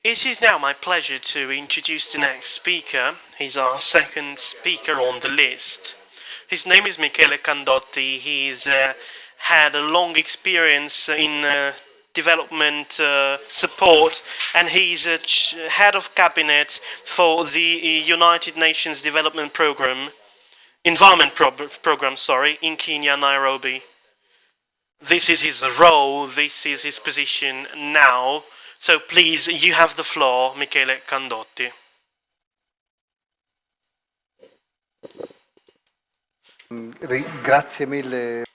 It is now my pleasure to introduce the next speaker. He's our second speaker on the list. His name is Michele Candotti. He's had a long experience in development support, and he's head of cabinet for the United Nations Development Program, Environment Program, in Kenya, Nairobi. This is his role, this is his position now. So please, you have the floor, Michele Candotti. Grazie mille.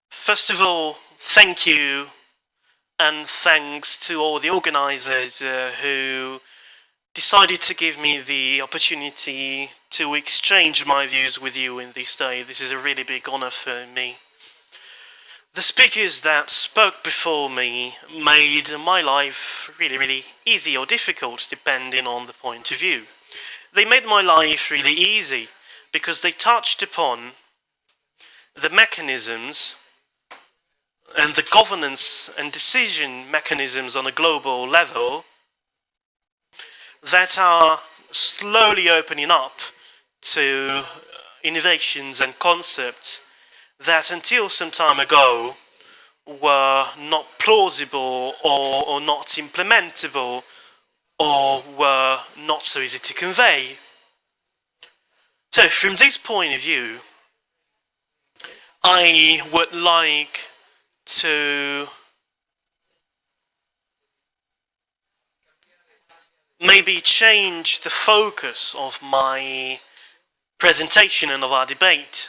First of all, thank you, and thanks to all the organizers who decided to give me the opportunity to exchange my views with you in this day. This is a really big honor for me. The speakers that spoke before me made my life really easy or difficult, depending on the point of view. They made my life really easy because they touched upon the mechanisms and the governance and decision mechanisms on a global level that are slowly opening up to innovations and concepts that until some time ago were not plausible or not implementable or were not so easy to convey. So from this point of view, I would like to maybe change the focus of my presentation and of our debate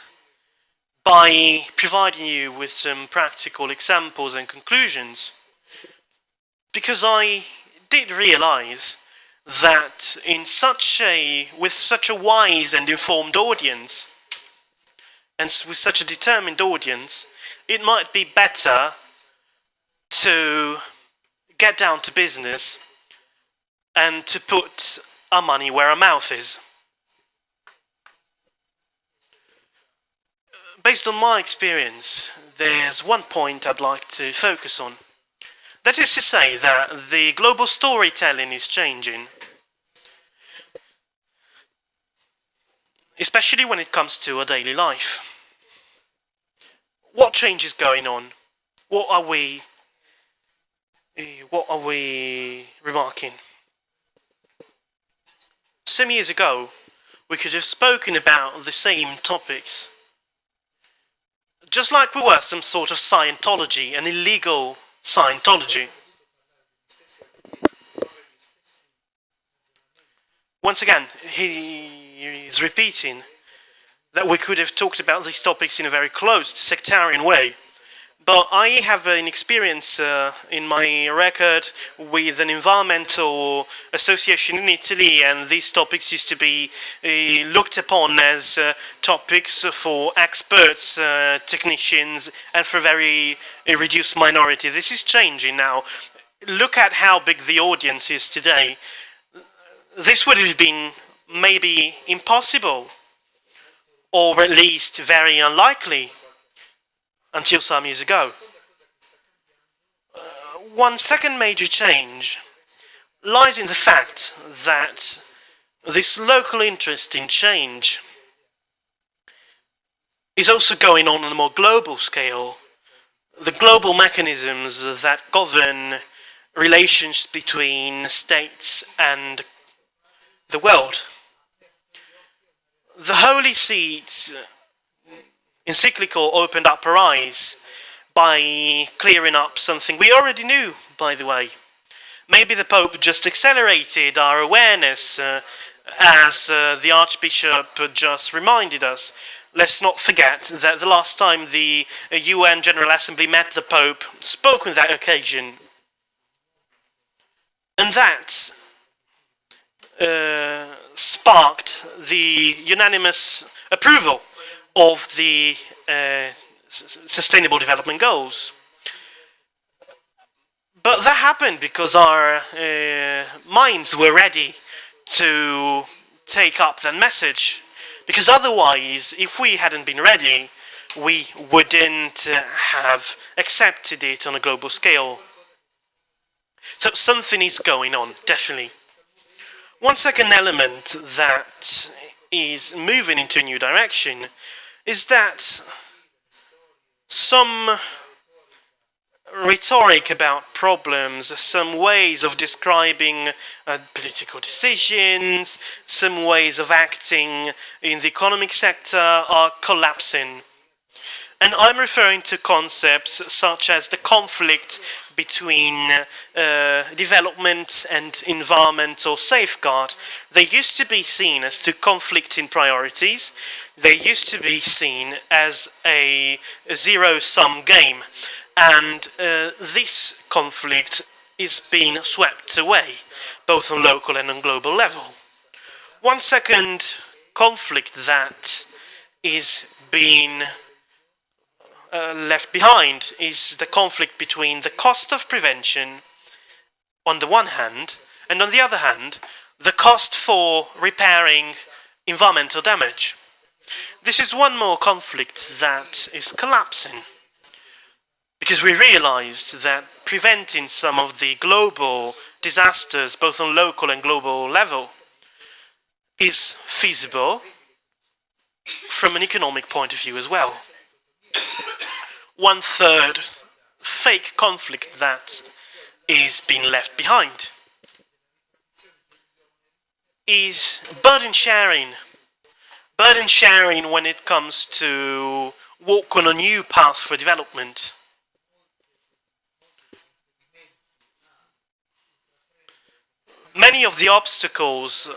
by providing you with some practical examples and conclusions, because I did realize that with such a wise and informed audience, and with such a determined audience, it might be better to get down to business and to put our money where our mouth is. Based on my experience, there's one point I'd like to focus on. That is to say that the global storytelling is changing, especially when it comes to our daily life. What change is going on? What are we remarking? Some years ago, we could have spoken about the same topics, just like we were some sort of Scientology, an illegal Scientology. Once again, he is repeating that we could have talked about these topics in a very closed, sectarian way. But I have an experience in my record with an environmental association in Italy, and these topics used to be looked upon as topics for experts, technicians, and for a very reduced minority. This is changing now. Look at how big the audience is today. This would have been maybe impossible, or at least very unlikely, until some years ago. One second major change lies in the fact that this local interest in change is also going on a more global scale. The global mechanisms that govern relations between states and the world. The Holy See's encyclical opened up our eyes by clearing up something we already knew, by the way. Maybe the Pope just accelerated our awareness as the Archbishop just reminded us. Let's not forget that the last time the UN General Assembly met, the Pope spoke on that occasion. And that sparked the unanimous approval of the Sustainable Development Goals. But that happened because our minds were ready to take up that message. Because otherwise, if we hadn't been ready, we wouldn't have accepted it on a global scale. So something is going on, definitely. One second element that is moving into a new direction is that some rhetoric about problems, some ways of describing political decisions, some ways of acting in the economic sector are collapsing. And I'm referring to concepts such as the conflict between development and environmental safeguard. They used to be seen as two conflicting priorities. They used to be seen as a zero-sum game. And this conflict is being swept away, both on local and on global level. One second conflict that is being left behind is the conflict between the cost of prevention on the one hand, and on the other hand, the cost for repairing environmental damage. This is one more conflict that is collapsing, because we realized that preventing some of the global disasters, both on local and global level, is feasible from an economic point of view as well. One third fake conflict that is being left behind is burden sharing. Burden sharing when it comes to walk on a new path for development. Many of the obstacles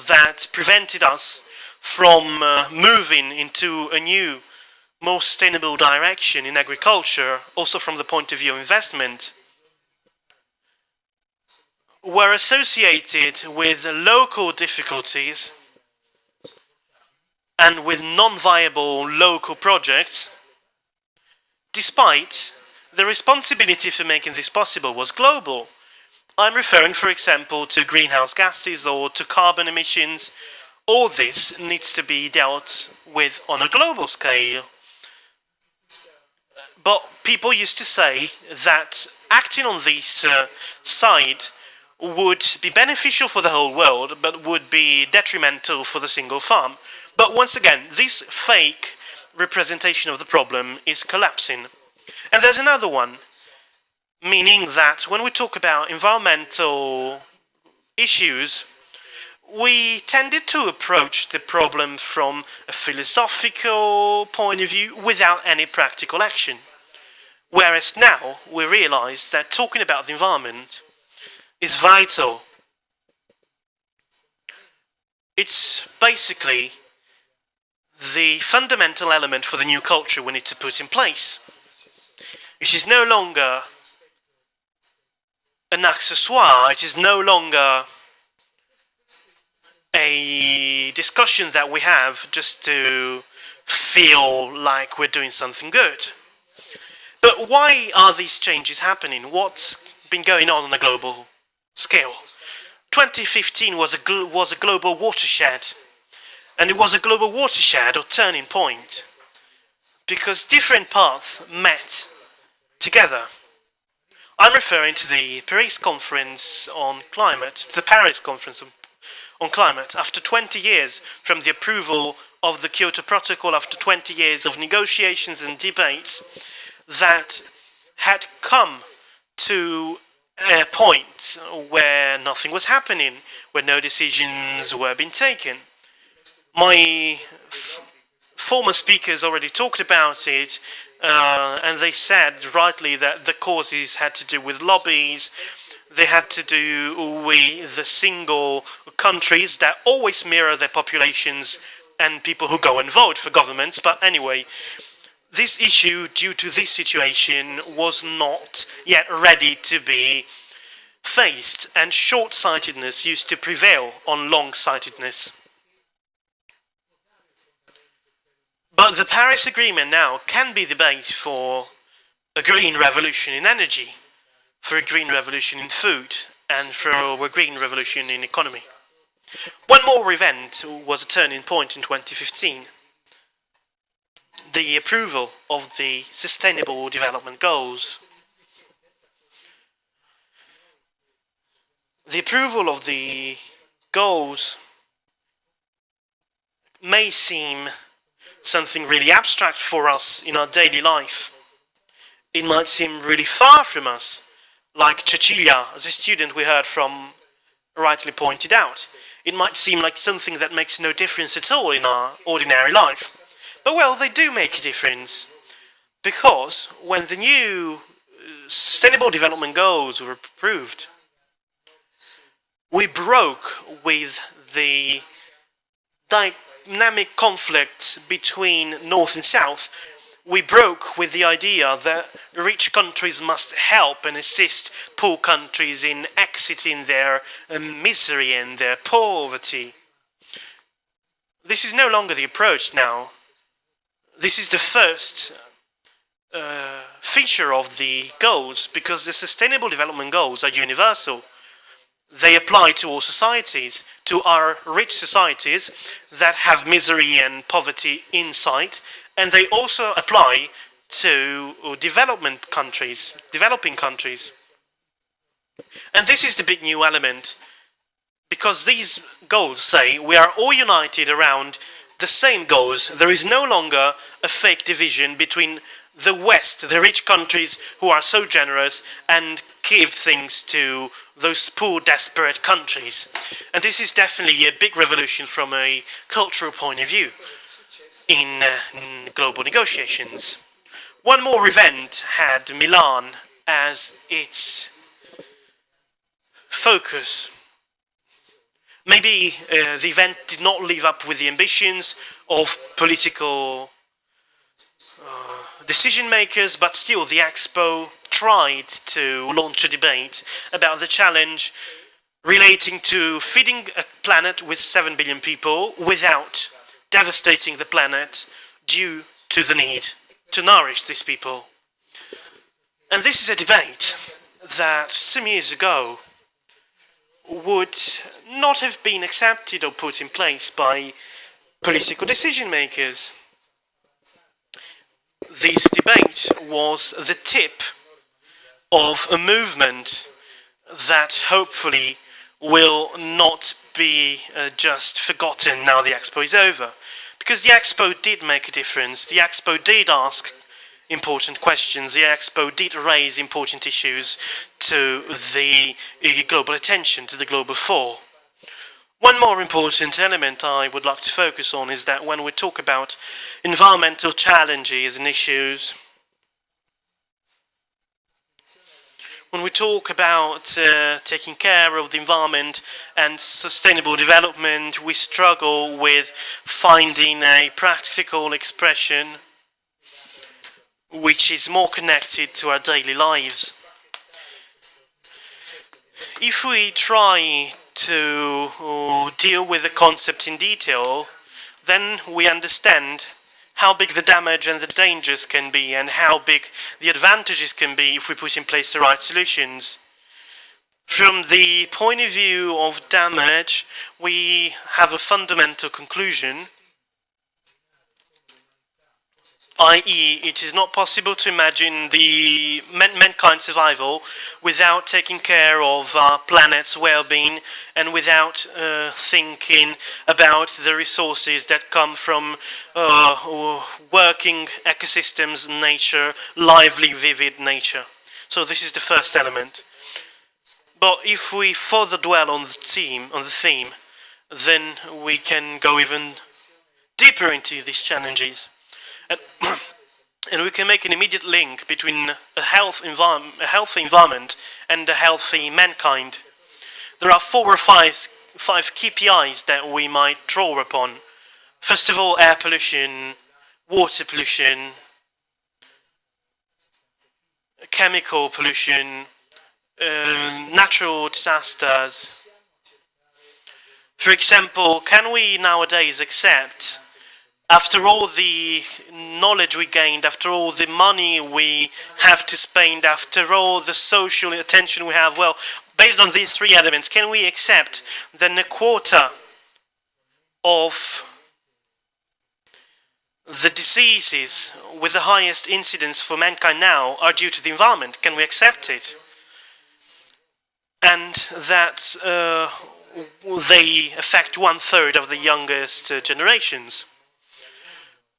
that prevented us from moving into a new, more sustainable direction in agriculture, also from the point of view of investment, were associated with local difficulties and with non-viable local projects, despite the responsibility for making this possible was global. I'm referring, for example, to greenhouse gases or to carbon emissions. All this needs to be dealt with on a global scale. But people used to say that acting on this side would be beneficial for the whole world, but would be detrimental for the single farm. But once again, this fake representation of the problem is collapsing. And there's another one, meaning that when we talk about environmental issues, we tended to approach the problem from a philosophical point of view without any practical action. Whereas now we realize that talking about the environment is vital. It's basically the fundamental element for the new culture we need to put in place, which is no longer an accessoire, it is no longer a discussion that we have just to feel like we're doing something good. But why are these changes happening? What's been going on a global scale? 2015 was a global watershed. And it was a global watershed or turning point because different paths met together. I'm referring to the Paris Conference on Climate, the Paris Conference on Climate. After 20 years from the approval of the Kyoto Protocol, after 20 years of negotiations and debates that had come to a point where nothing was happening, where no decisions were being taken. My former speakers already talked about it, and they said rightly that the causes had to do with lobbies, they had to do with the single countries that always mirror their populations and people who go and vote for governments. But anyway, this issue, due to this situation, was not yet ready to be faced, and short-sightedness used to prevail on long-sightedness. But the Paris Agreement now can be the base for a green revolution in energy, for a green revolution in food, and for a green revolution in economy. One more event was a turning point in 2015. The approval of the Sustainable Development Goals. The approval of the goals may seem something really abstract for us in our daily life. It might seem really far from us, like Cecilia, as a student we heard from, rightly pointed out. It might seem like something that makes no difference at all in our ordinary life. But well, they do make a difference. Because when the new Sustainable Development Goals were approved, we broke with the dynamic conflict between North and South. We broke with the idea that rich countries must help and assist poor countries in exiting their misery and their poverty. This is no longer the approach now. This is the first feature of the goals, because the Sustainable Development Goals are universal. They apply to all societies, to our rich societies that have misery and poverty inside, and they also apply to developing countries. And this is the big new element, because these goals say we are all united around the same goals. There is no longer a fake division between the West, the rich countries who are so generous and give things to those poor, desperate countries. And this is definitely a big revolution from a cultural point of view in global negotiations. One more event had Milan as its focus. Maybe the event did not live up with the ambitions of political decision makers, but still the Expo tried to launch a debate about the challenge relating to feeding a planet with 7 billion people without devastating the planet due to the need to nourish these people. And this is a debate that some years ago would not have been accepted or put in place by political decision makers. This debate was the tip of a movement that hopefully will not be just forgotten now the Expo is over. Because the Expo did make a difference. The Expo did ask important questions. The Expo did raise important issues to the global attention, to the global fore. One more important element I would like to focus on is that when we talk about environmental challenges and issues, when we talk about taking care of the environment and sustainable development, we struggle with finding a practical expression which is more connected to our daily lives. If we try to deal with the concept in detail, then we understand how big the damage and the dangers can be, and how big the advantages can be if we put in place the right solutions. From the point of view of damage, we have a fundamental conclusion, i.e., it is not possible to imagine the mankind's survival without taking care of our planet's well-being and without thinking about the resources that come from working ecosystems, nature, lively, vivid nature. So this is the first element. But if we further dwell on the theme, then we can go even deeper into these challenges. And we can make an immediate link between a healthy environment and a healthy mankind. There are 4 or 5 KPIs that we might draw upon. First of all, air pollution, water pollution, chemical pollution, natural disasters. For example, can we nowadays accept, after all the knowledge we gained, after all the money we have to spend, after all the social attention we have, well, based on these 3 elements, can we accept that a quarter of the diseases with the highest incidence for mankind now are due to the environment? Can we accept it? and that they affect 1/3 of the youngest generations.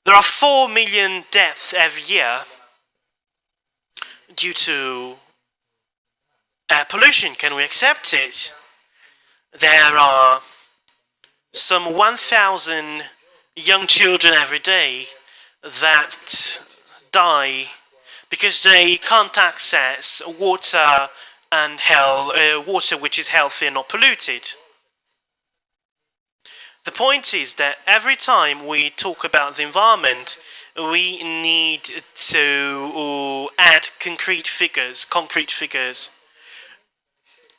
There are 4 million deaths every year due to air pollution. Can we accept it? There are some 1,000 young children every day that die because they can't access water and water which is healthy and not polluted. The point is that every time we talk about the environment, we need to add concrete figures,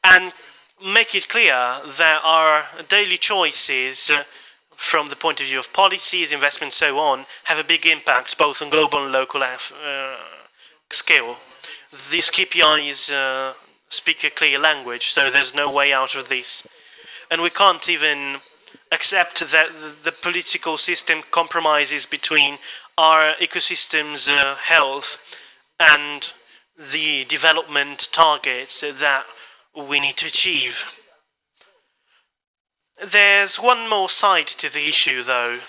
and make it clear that our daily choices, from the point of view of policies, investment, so on, have a big impact both on global and local scale. These KPIs speak a clear language, so there's no way out of this. And we can't even accept that the political system compromises between our ecosystem's health and the development targets that we need to achieve. There's one more side to the issue, though.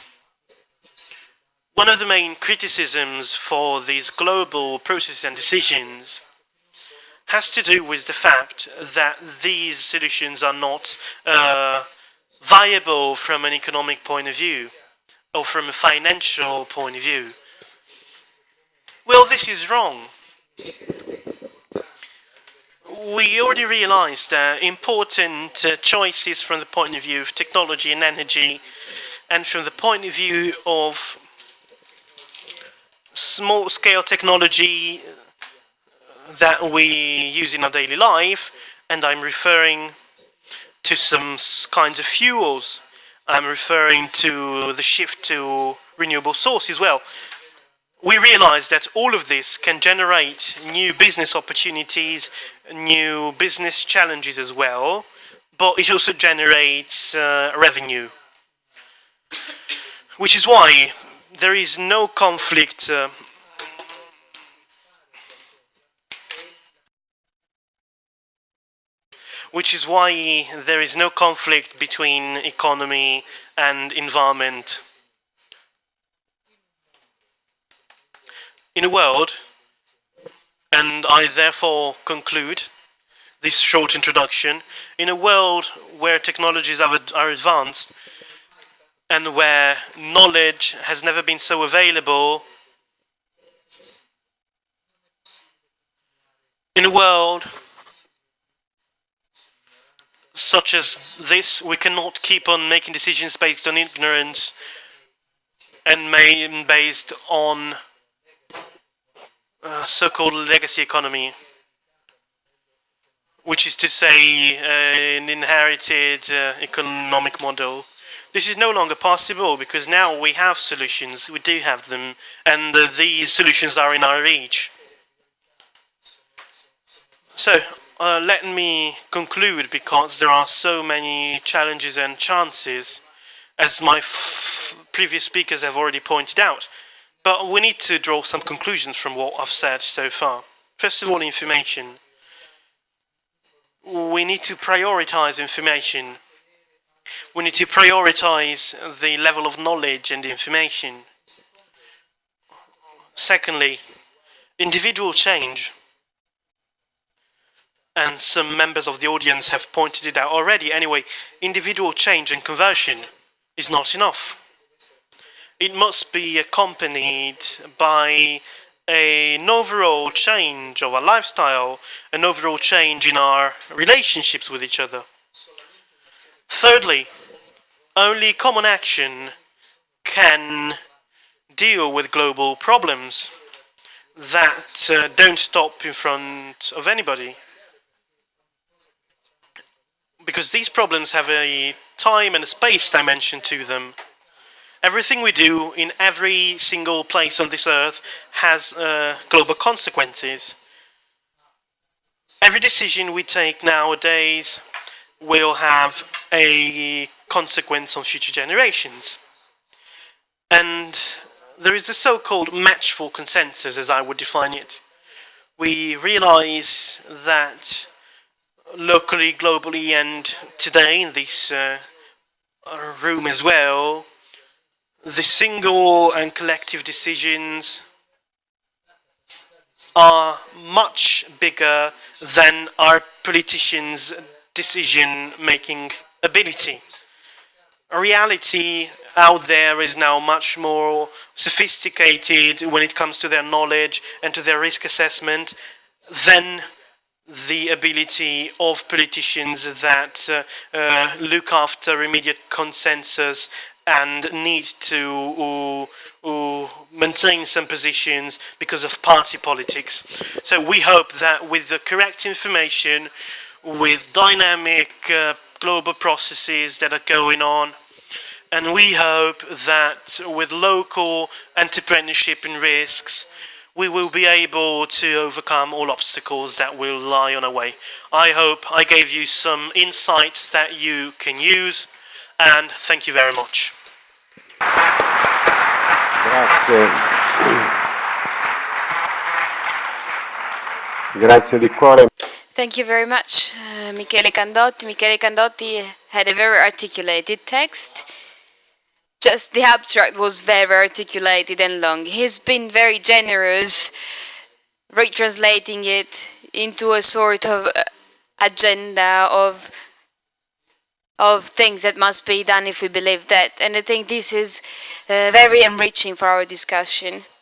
One of the main criticisms for these global processes and decisions has to do with the fact that these solutions are not viable from an economic point of view or from a financial point of view. Well, this is wrong. We already realized important choices from the point of view of technology and energy, and from the point of view of small-scale technology that we use in our daily life, and I'm referring to some kinds of fuels. I'm referring to the shift to renewable sources. Well, we realize that all of this can generate new business opportunities, new business challenges as well, but it also generates revenue. Which is why there is no conflict between economy and environment. In a world, and I therefore conclude this short introduction, in a world where technologies are advanced and where knowledge has never been so available, in a world such as this, we cannot keep on making decisions based on ignorance and based on so-called legacy economy, which is to say an inherited economic model. This is no longer possible because now we have solutions, we do have them, and these solutions are in our reach. So, let me conclude, because there are so many challenges and chances, as my previous speakers have already pointed out. But we need to draw some conclusions from what I've said so far. First of all, information. We need to prioritize information. We need to prioritize the level of knowledge and information. Secondly, individual change. And some members of the audience have pointed it out already. Anyway, individual change and conversion is not enough. It must be accompanied by an overall change of our lifestyle, an overall change in our relationships with each other. Thirdly, only common action can deal with global problems that don't stop in front of anybody. Because these problems have a time and a space dimension to them. Everything we do in every single place on this earth has global consequences. Every decision we take nowadays will have a consequence on future generations. And there is a so-called match for consensus, as I would define it. We realize that locally, globally, and today in this room as well, the single and collective decisions are much bigger than our politicians' decision-making ability. Reality out there is now much more sophisticated when it comes to their knowledge and to their risk assessment than the ability of politicians that look after immediate consensus and need to maintain some positions because of party politics. So we hope that with the correct information, with dynamic global processes that are going on, and we hope that with local entrepreneurship and risks, we will be able to overcome all obstacles that will lie on our way. I hope I gave you some insights that you can use, and thank you very much. Grazie. Grazie di cuore. Thank you very much, Michele Candotti. Michele Candotti had a very articulated text. Just the abstract was very articulated and long. He's been very generous, retranslating it into a sort of agenda of things that must be done if we believe that. And I think this is very enriching for our discussion.